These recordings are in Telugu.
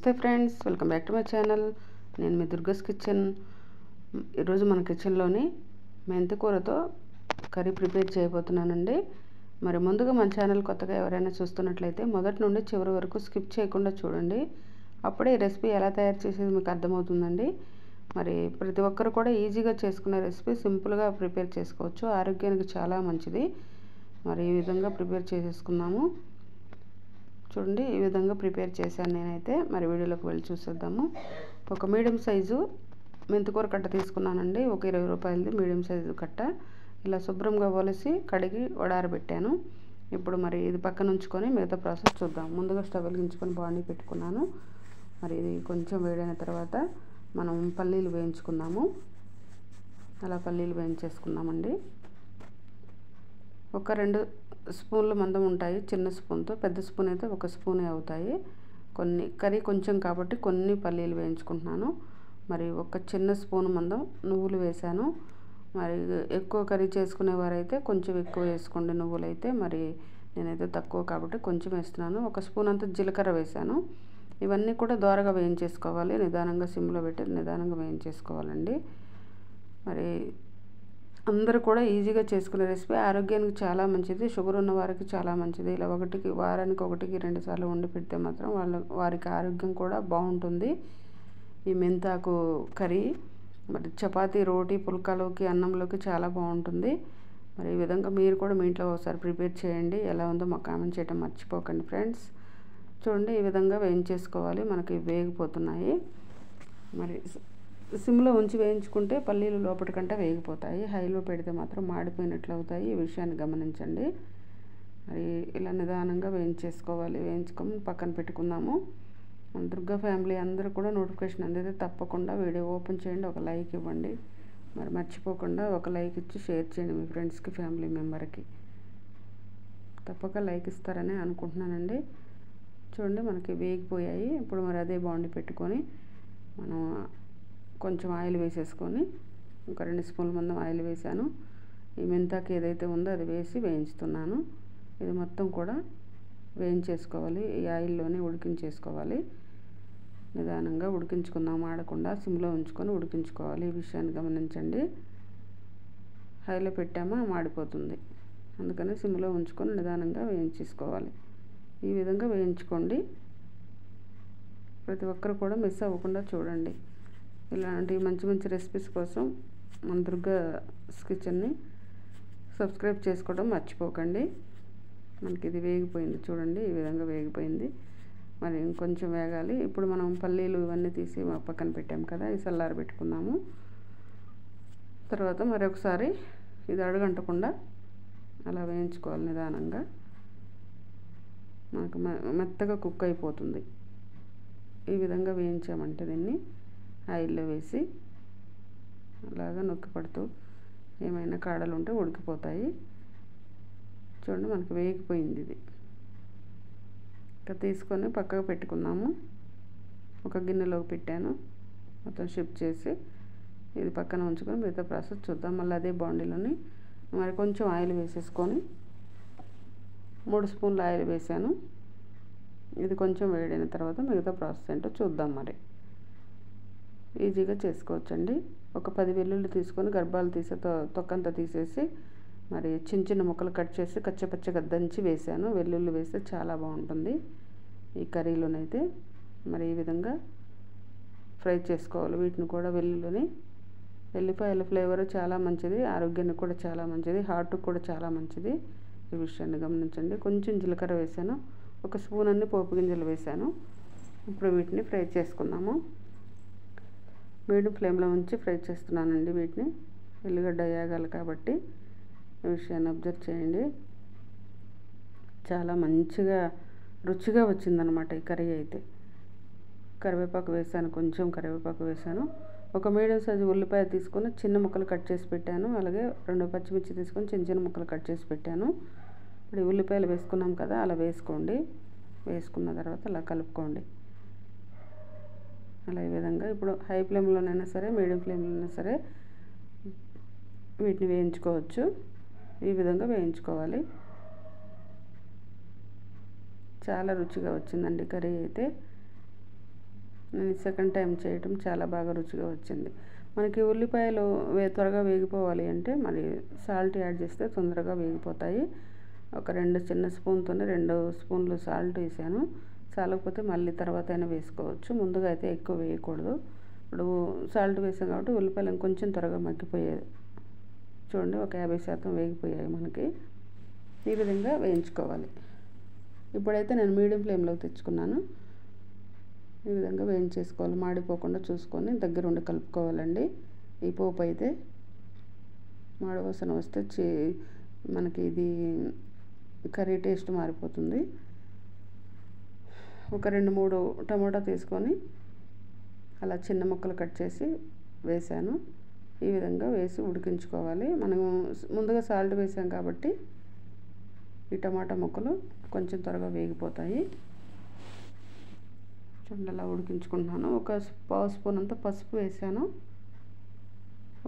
నమస్తే friends, welcome back to my channel. నేను మీ దుర్గస్ కిచెన్. ఈరోజు మన కిచెన్లోని మెంతికూరతో కర్రీ ప్రిపేర్ చేయబోతున్నానండి. మరి ముందుగా మన ఛానల్ కొత్తగా ఎవరైనా చూస్తున్నట్లయితే మొదటి నుండి చివరి వరకు స్కిప్ చేయకుండా చూడండి. అప్పుడే ఈ రెసిపీ ఎలా తయారు చేసేది మీకు అర్థమవుతుందండి. మరి ప్రతి ఒక్కరు కూడా ఈజీగా చేసుకునే రెసిపీ, సింపుల్గా ప్రిపేర్ చేసుకోవచ్చు, ఆరోగ్యానికి చాలా మంచిది. మరి ఈ విధంగా ప్రిపేర్ చేసేసుకున్నాము. చూడండి, ఈ విధంగా ప్రిపేర్ చేశాను నేనైతే. మరి వీడియోలోకి వెళ్ళి చూసేద్దాము. ఒక మీడియం సైజు మెంతికూర కట్ట తీసుకున్నానండి. ఒక 20 రూపాయలది మీడియం సైజు కట్ట. ఇలా శుభ్రంగా ఒలిసి కడిగి వడారబెట్టాను. ఇప్పుడు మరి ఇది పక్కన ఉంచుకొని మిగతా ప్రాసెస్ చూద్దాం. ముందుగా స్టవ్ వెలిగించుకొని బాండీ పెట్టుకున్నాను. మరి ఇది కొంచెం వేడైన తర్వాత మనం పల్లీలు వేయించుకుందాము. అలా పల్లీలు వేయించేసుకుందామండి. ఒక 2 స్పూన్ల మందం ఉంటాయి చిన్న స్పూన్తో. పెద్ద స్పూన్ అయితే 1 స్పూనే అవుతాయి. కొన్ని కర్రీ కొంచెం కాబట్టి కొన్ని పల్లీలు వేయించుకుంటున్నాను. మరి ఒక చిన్న స్పూన్ మందం నువ్వులు వేశాను. మరి ఎక్కువ కర్రీ చేసుకునేవారైతే కొంచెం ఎక్కువ వేసుకోండి నువ్వులైతే. మరి నేనైతే తక్కువ కాబట్టి కొంచెం వేస్తున్నాను. 1 స్పూన్ అంత జీలకర్ర వేశాను. ఇవన్నీ కూడా దోరగా వేయించేసుకోవాలి. నిదానంగా సిమ్లో పెట్టి నిదానంగా వేయించేసుకోవాలండి. మరి అందరూ కూడా ఈజీగా చేసుకునే రెసిపీ, ఆరోగ్యానికి చాలా మంచిది. షుగర్ ఉన్న వారికి చాలా మంచిది. ఇలా వారానికి 1-2 సార్లు వండి పెడితే మాత్రం వారికి ఆరోగ్యం కూడా బాగుంటుంది. ఈ మెంతాకు కర్రీ మరి చపాతీ, రోటీ, పుల్కాలోకి, అన్నంలోకి చాలా బాగుంటుంది. మరి ఈ విధంగా మీరు కూడా మీ ఇంట్లో ఒకసారి ప్రిపేర్ చేయండి. ఎలా ఉందో మాకు కామెంట్ చేయడం మర్చిపోకండి ఫ్రెండ్స్. చూడండి, ఈ విధంగా వేయించేసుకోవాలి. మనకి వేగిపోతున్నాయి. మరి సిమ్లో ఉంచి వేయించుకుంటే పల్లీలు లోపటికంటే వేగిపోతాయి. హైలో పెడితే మాత్రం మాడిపోయినట్లు అవుతాయి. ఈ విషయాన్ని గమనించండి. మరి ఇలా నిదానంగా వేయించేసుకోవాలి. వేయించుకొని పక్కన పెట్టుకుందాము. మన దుర్గా ఫ్యామిలీ అందరూ కూడా నోటిఫికేషన్ అందితే తప్పకుండా వీడియో ఓపెన్ చేయండి, ఒక లైక్ ఇవ్వండి. మరి మర్చిపోకుండా ఒక లైక్ ఇచ్చి షేర్ చేయండి మీ ఫ్రెండ్స్కి, ఫ్యామిలీ మెంబర్కి. తప్పక లైక్ ఇస్తారని అనుకుంటున్నానండి. చూడండి, మనకి వేగిపోయాయి. ఇప్పుడు మరి అదే బాండి పెట్టుకొని మనం కొంచెం ఆయిల్ వేసేసుకొని, ఒక 2 స్పూన్ల మందం ఆయిల్ వేసాను. ఈ మెంతాకు ఏదైతే ఉందో అది వేసి వేయించుతున్నాను. ఇది మొత్తం కూడా వేయించేసుకోవాలి. ఈ ఆయిల్లోనే ఉడికించేసుకోవాలి. నిదానంగా ఉడికించుకుందాం, ఆడకుండా సిమ్లో ఉంచుకొని ఉడికించుకోవాలి. ఈ విషయాన్ని గమనించండి. హైలో పెట్టామా మాడిపోతుంది. అందుకని సిమ్లో ఉంచుకొని నిదానంగా వేయించేసుకోవాలి. ఈ విధంగా వేయించుకోండి. ప్రతి ఒక్కరు కూడా మిస్ అవ్వకుండా చూడండి. ఇలాంటి మంచి మంచి రెసిపీస్ కోసం మన దుర్గాస్ కిచెన్ని సబ్స్క్రైబ్ చేసుకోవడం మర్చిపోకండి. మనకి ఇది వేగిపోయింది. చూడండి, ఈ విధంగా వేగిపోయింది. మరి ఇంకొంచెం వేగాలి. ఇప్పుడు మనం పల్లీలు ఇవన్నీ తీసి పక్కన పెట్టాం కదా, ఈ చల్లారి పెట్టుకుందాము. తర్వాత మరొకసారి ఇది అడుగంటకుండా అలా వేయించుకోవాలి నిదానంగా. మనకు మెత్తగా కుక్ అయిపోతుంది. ఈ విధంగా వేయించామంటే దీన్ని ఆయిల్లో వేసి అలాగా నొక్కి పడుతూ ఏమైనా కాడలు ఉంటే ఉడికిపోతాయి. చూడండి, మనకి వేగిపోయింది. ఇది ఇంకా తీసుకొని పక్కకు పెట్టుకుందాము. ఒక గిన్నెలోకి పెట్టాను. మొత్తం షిఫ్ట్ చేసి ఇది పక్కన ఉంచుకొని మిగతా ప్రాసెస్ చూద్దాం. మళ్ళీ అదే బాండీలోని మరి కొంచెం ఆయిల్ వేసేసుకొని 3 స్పూన్ల ఆయిల్ వేసాను. ఇది కొంచెం వేడైన తర్వాత మిగతా ప్రాసెస్ ఏంటో చూద్దాం. మరి ఈజీగా చేసుకోవచ్చండి. ఒక 10 వెల్లుల్లి తీసుకొని గర్భాలు తీసే తొక్కంతా తీసేసి మరి చిన్న చిన్న ముక్కలు కట్ చేసి కచ్చపచ్చగా దంచి వేసాను. వెల్లుల్లి వేస్తే చాలా బాగుంటుంది ఈ కర్రీలోనైతే. మరి ఈ విధంగా ఫ్రై చేసుకోవాలి వీటిని కూడా. వెల్లిపాయల ఫ్లేవర్ చాలా మంచిది, ఆరోగ్యానికి కూడా చాలా మంచిది, హార్ట్కి కూడా చాలా మంచిది. ఈ విషయాన్ని గమనించండి. కొంచెం జీలకర్ర వేసాను. 1 స్పూన్ అన్ని పోపు గింజలు వేసాను. ఇప్పుడు వీటిని ఫ్రై చేసుకుందాము. మీడియం ఫ్లేమ్లో ఉంచి ఫ్రై చేస్తున్నానండి వీటిని. ఎల్లిగడ్డ వేగాలి కాబట్టి ఈ విషయాన్ని అబ్జర్వ్ చేయండి. చాలా మంచిగా రుచిగా వచ్చిందనమాట ఈ కర్రీ అయితే. కరివేపాకు వేసాను, కొంచెం కరివేపాకు వేసాను. ఒక మీడియం సైజు ఉల్లిపాయ తీసుకొని చిన్న ముక్కలు కట్ చేసి పెట్టాను. అలాగే 2 పచ్చిమిర్చి తీసుకొని చిన్న చిన్న ముక్కలు కట్ చేసి పెట్టాను. ఇప్పుడు ఉల్లిపాయలు వేసుకున్నాం కదా, అలా వేసుకోండి. వేసుకున్న తర్వాత అలా కలుపుకోండి. అలా ఈ విధంగా ఇప్పుడు హై ఫ్లేమ్లోనైనా సరే, మీడియం ఫ్లేమ్లోనైనా సరే వీటిని వేయించుకోవచ్చు. ఈ విధంగా వేయించుకోవాలి. చాలా రుచిగా వచ్చిందండి కర్రీ అయితే. నేను సెకండ్ టైం చేయటం చాలా బాగా రుచిగా వచ్చింది. మనకి ఉల్లిపాయలు త్వరగా వేగిపోవాలి అంటే మరి సాల్ట్ యాడ్ చేస్తే తొందరగా వేగిపోతాయి. ఒక 2 చిన్న స్పూన్తోనే 2 స్పూన్లు సాల్ట్ వేసాను. చాలకపోతే మళ్ళీ తర్వాత అయినా వేసుకోవచ్చు. ముందుగా అయితే ఎక్కువ వేయకూడదు. ఇప్పుడు సాల్ట్ వేసాం కాబట్టి ఉల్లిపాయలు ఇంకొంచెం త్వరగా మగ్గిపోయాయి. చూడండి, ఒక 50% వేగిపోయాయి మనకి. ఈ విధంగా వేయించుకోవాలి. ఇప్పుడైతే నేను మీడియం ఫ్లేమ్లోకి తెచ్చుకున్నాను. ఈ విధంగా వేయించేసుకోవాలి. మాడిపోకుండా చూసుకొని దగ్గరుండి కలుపుకోవాలండి. ఈ పోపు అయితే మాడవాసన వస్తే మనకి ఇది కర్రీ టేస్ట్ మారిపోతుంది. ఒక 2-3 టమాటా తీసుకొని అలా చిన్న ముక్కలు కట్ చేసి వేసాను. ఈ విధంగా వేసి ఉడికించుకోవాలి. మనం ముందుగా సాల్ట్ వేసాం కాబట్టి ఈ టమాటా ముక్కలు కొంచెం త్వరగా వేగిపోతాయి. చూడండి, అలా ఉడికించుకుంటున్నాను. ఒక పావు స్పూన్ అంతా పసుపు వేసాను.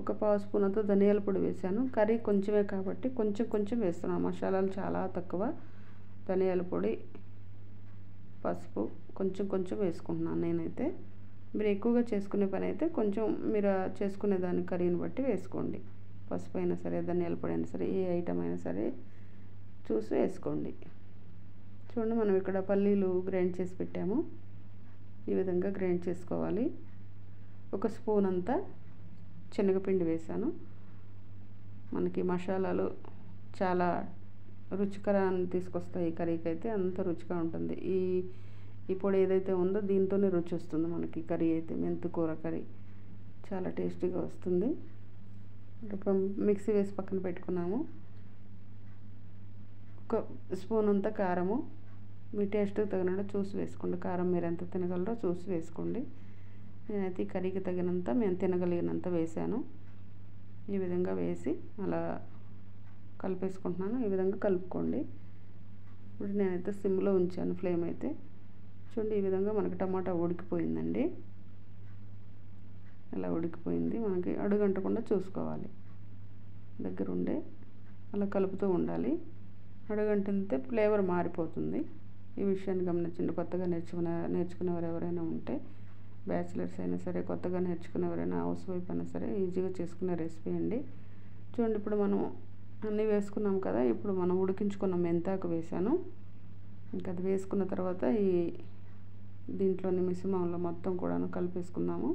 ఒక పావు స్పూన్ అంతా ధనియాల పొడి వేసాను. కర్రీ కొంచెమే కాబట్టి కొంచెం వేస్తున్నాను. మసాలాలు చాలా తక్కువ. ధనియాల పొడి, పసుపు కొంచెం వేసుకుంటున్నాను నేనైతే. మీరు ఎక్కువగా చేసుకునే పని అయితే కొంచెం మీరు చేసుకునే దాని కర్రీని బట్టి వేసుకోండి. పసుపు అయినా సరే, ధనియాల పొడి అయినా సరే, ఏ ఐటమ్ అయినా సరే చూసి వేసుకోండి. చూడండి, మనం ఇక్కడ పల్లీలు గ్రైండ్ చేసి పెట్టాము. ఈ విధంగా గ్రైండ్ చేసుకోవాలి. ఒక స్పూన్ అంతా శనగపిండి వేసాను. మనకి మసాలాలు చాలా రుచికరాన్ని తీసుకొస్తాయి. ఈ కర్రీకి అయితే అంత రుచిగా ఉంటుంది. ఈ పొడి ఏదైతే ఉందో దీంతోనే రుచి వస్తుంది మనకి. కర్రీ అయితే మెంతికూర కర్రీ చాలా టేస్టీగా వస్తుంది. ఇప్పుడు మిక్సీ వేసి పక్కన పెట్టుకున్నాము. ఒక స్పూన్ అంతా కారము, మీ టేస్ట్కి తగినట్టు చూసి వేసుకోండి. కారం మీరు ఎంత తినగలరో చూసి వేసుకోండి. నేనైతే ఈ కర్రీకి తగినంత మేము తినగలిగినంత వేసాను. ఈ విధంగా వేసి అలా కలిపేసుకుంటున్నాను. ఈ విధంగా కలుపుకోండి. ఇప్పుడు నేనైతే సిమ్లో ఉంచాను ఫ్లేమ్ అయితే. చూడండి, ఈ విధంగా మనకి టమాటా ఉడికిపోయిందండి. అలా ఉడికిపోయింది. మనకి అడుగంటకుండా చూసుకోవాలి. దగ్గరుండే అలా కలుపుతూ ఉండాలి. అడుగంటితే ఫ్లేవర్ మారిపోతుంది. ఈ విషయాన్ని గమనించండి. కొత్తగా నేర్చుకునేవారు ఎవరైనా ఉంటే, బ్యాచిలర్స్ అయినా సరే, కొత్తగా నేర్చుకునేవారైనా, హౌస్ వైఫ్ అయినా సరే ఈజీగా చేసుకునే రెసిపీ అండి. చూడండి, ఇప్పుడు మనం అన్నీ వేసుకున్నాం కదా. ఇప్పుడు మనం ఉడికించుకున్న మెంతాకు వేసాను. ఇంకా అది వేసుకున్న తర్వాత దీంట్లోని మిశ్రమంలో మొత్తం కూడాను కలిపేసుకుందాము.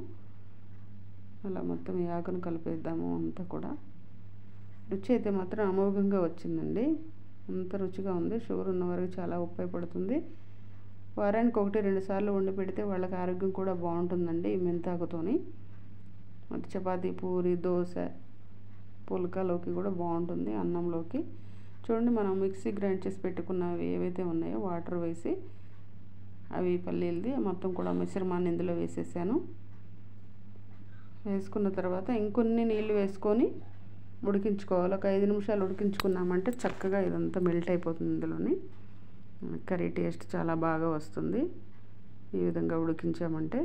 అలా మొత్తం ఈ ఆకును కలిపేద్దాము అంతా కూడా. రుచి అయితే మాత్రం అమోఘంగా వచ్చిందండి. అంత రుచిగా ఉంది. షుగర్ ఉన్న వారికి చాలా ఉపయోగపడుతుంది. వారానికి 1-2 సార్లు వండి పెడితే వాళ్ళకి ఆరోగ్యం కూడా బాగుంటుందండి ఈ మెంతాకుతోని. మరి చపాతీ, పూరి, దోశ, పుల్కాలోకి కూడా బాగుంటుంది, అన్నంలోకి. చూడండి, మనం మిక్సీ గ్రైండ్ చేసి పెట్టుకున్నవి ఏవైతే ఉన్నాయో వాటర్ వేసి అవి పల్లీలది మొత్తం కూడా మిశ్రమాన్ని ఇందులో వేసేసాను. వేసుకున్న తర్వాత ఇంకొన్ని నీళ్ళు వేసుకొని ఉడికించుకోవాలి. ఒక 5 నిమిషాలు ఉడికించుకున్నామంటే చక్కగా ఇదంతా మెల్ట్ అయిపోతుంది. ఇందులోని కర్రీ టేస్ట్ చాలా బాగా వస్తుంది. ఈ విధంగా ఉడికించామంటే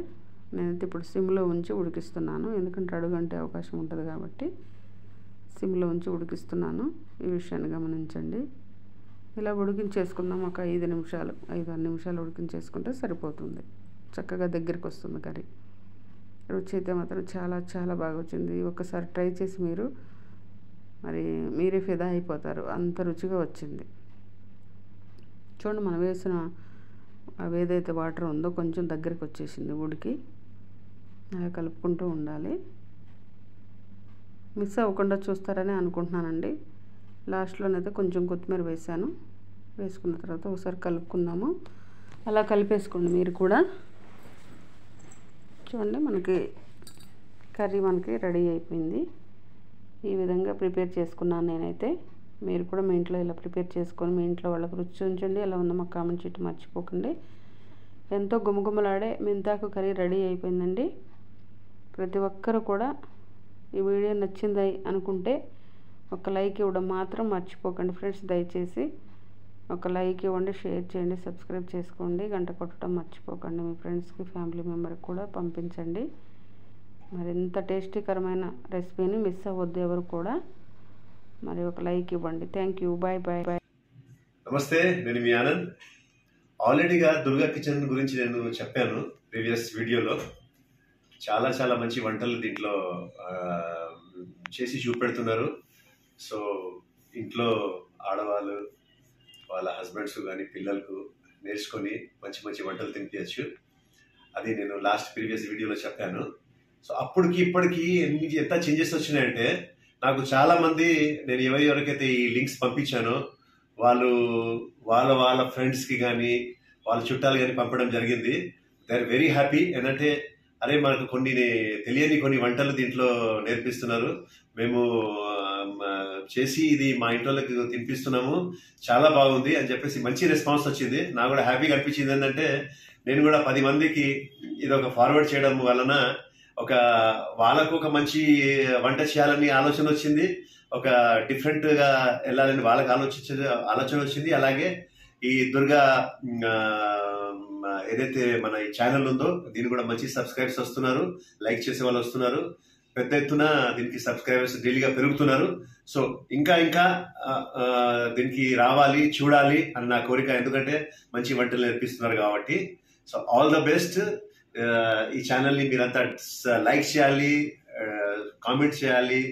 నేనైతే ఇప్పుడు సిమ్లో ఉంచి ఉడికిస్తున్నాను. ఎందుకంటే అడుగంటే అవకాశం ఉంటుంది కాబట్టి సిమ్లో ఉంచి ఉడికిస్తున్నాను. ఈ విషయాన్ని గమనించండి. ఇలా ఉడికించేసుకుందాం. ఒక 5 నిమిషాలు 5-6 నిమిషాలు ఉడికించేసుకుంటే సరిపోతుంది. చక్కగా దగ్గరికి వస్తుంది కర్రీ. రుచి అయితే మాత్రం చాలా చాలా బాగా వచ్చింది. ఒకసారి ట్రై చేసి మీరే ఫిదా అయిపోతారు. అంత రుచిగా వచ్చింది. చూడండి, మనం వేసిన అవి ఏదైతే వాటర్ ఉందో కొంచెం దగ్గరికి వచ్చేసింది ఉడికి. అలా కలుపుకుంటూ ఉండాలి. మిస్ అవ్వకుండా చూస్తారని అనుకుంటున్నానండి. లాస్ట్లోనైతే కొంచెం కొత్తిమీర వేసాను. వేసుకున్న తర్వాత ఒకసారి కలుపుకుందాము. అలా కలిపేసుకోండి మీరు కూడా. చూడండి, మనకి కర్రీ రెడీ అయిపోయింది. ఈ విధంగా ప్రిపేర్ చేసుకున్నాను నేనైతే. మీరు కూడా మీ ఇంట్లో ఇలా ప్రిపేర్ చేసుకొని మీ ఇంట్లో వాళ్ళకి రుచి చూపించండి. ఎలా ఉందో మాకు కామెంట్ చేయడం మర్చిపోకండి. ఎంతో గుమగుమలాడే మెంతాకు కర్రీ రెడీ అయిపోయిందండి. ప్రతి ఒక్కరు కూడా ఈ వీడియో నచ్చింది అనుకుంటే ఒక లైక్ ఇవ్వడం మాత్రం మర్చిపోకండి ఫ్రెండ్స్. దయచేసి ఒక లైక్ ఇవ్వండి, షేర్ చేయండి, సబ్స్క్రైబ్ చేసుకోండి, గంట కొట్టడం మర్చిపోకండి. మీ ఫ్రెండ్స్కి, ఫ్యామిలీ మెంబర్కి కూడా పంపించండి. మరి ఇంత టేస్టీకరమైన రెసిపీని మిస్ అవ్వద్దు ఎవరు కూడా. మరి ఒక లైక్ ఇవ్వండి. Thank you. Bye bye bye. నమస్తే, నేను మీ ఆనంద్. ఆల్రెడీగా దుర్గా కిచెన్ గురించి నేను చెప్పాను ప్రీవియస్ వీడియోలో చాలా చాలా మంచి వంటలు దీంట్లో చేసి చూపెడుతున్నారు. సో ఇంట్లో ఆడవాళ్ళు వాళ్ళ హస్బెండ్స్ కానీ పిల్లలకు నేర్చుకొని మంచి మంచి వంటలు తినిపించచ్చు. అది నేను లాస్ట్ ప్రీవియస్ వీడియోలో చెప్పాను. సో అప్పటికి ఇప్పటికి ఎంత చేంజెస్ వచ్చినాయంటే, నాకు చాలా మంది నేను ఎవరికైతే ఈ లింక్స్ పంపించానో వాళ్ళు వాళ్ళ ఫ్రెండ్స్కి కానీ వాళ్ళ చుట్టాలు కానీ పంపడం జరిగింది. They are very happy. ఏంటంటే అరే మనకు కొన్ని తెలియని కొన్ని వంటలు దీంట్లో నేర్పిస్తున్నారు, మేము చేసి ఇది మా ఇంట్లోకి తినిపిస్తున్నాము, చాలా బాగుంది అని చెప్పేసి మంచి రెస్పాన్స్ వచ్చింది. నాకు కూడా హ్యాపీగా అనిపించింది. ఏంటంటే నేను కూడా 10 మందికి ఇది ఒక ఫార్వర్డ్ చేయడం వలన వాళ్ళకు ఒక మంచి వంట చేయాలని ఆలోచన వచ్చింది, ఒక డిఫరెంట్ గా వెళ్ళాలని వాళ్ళకి ఆలోచన వచ్చింది. అలాగే ఈ దుర్గా ఏదైతే మన ఈ ఛానల్ ఉందో దీనికి కూడా మంచి సబ్స్క్రైబర్స్ వస్తున్నారు, లైక్ చేసే వాళ్ళు వస్తున్నారు, పెద్ద ఎత్తున దీనికి సబ్స్క్రైబర్స్ డైలీగా పెరుగుతున్నారు. సో ఇంకా దీనికి రావాలి, చూడాలి అని నా కోరిక. ఎందుకంటే మంచి వంటలు నేర్పిస్తున్నారు కాబట్టి. So all the best. ఈ ఛానల్ని మీరంతా లైక్ చేయాలి, కామెంట్ చేయాలి,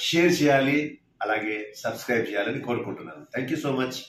షేర్ చేయాలి, అలాగే సబ్స్క్రైబ్ చేయాలని కోరుకుంటున్నాను. Thank you so much.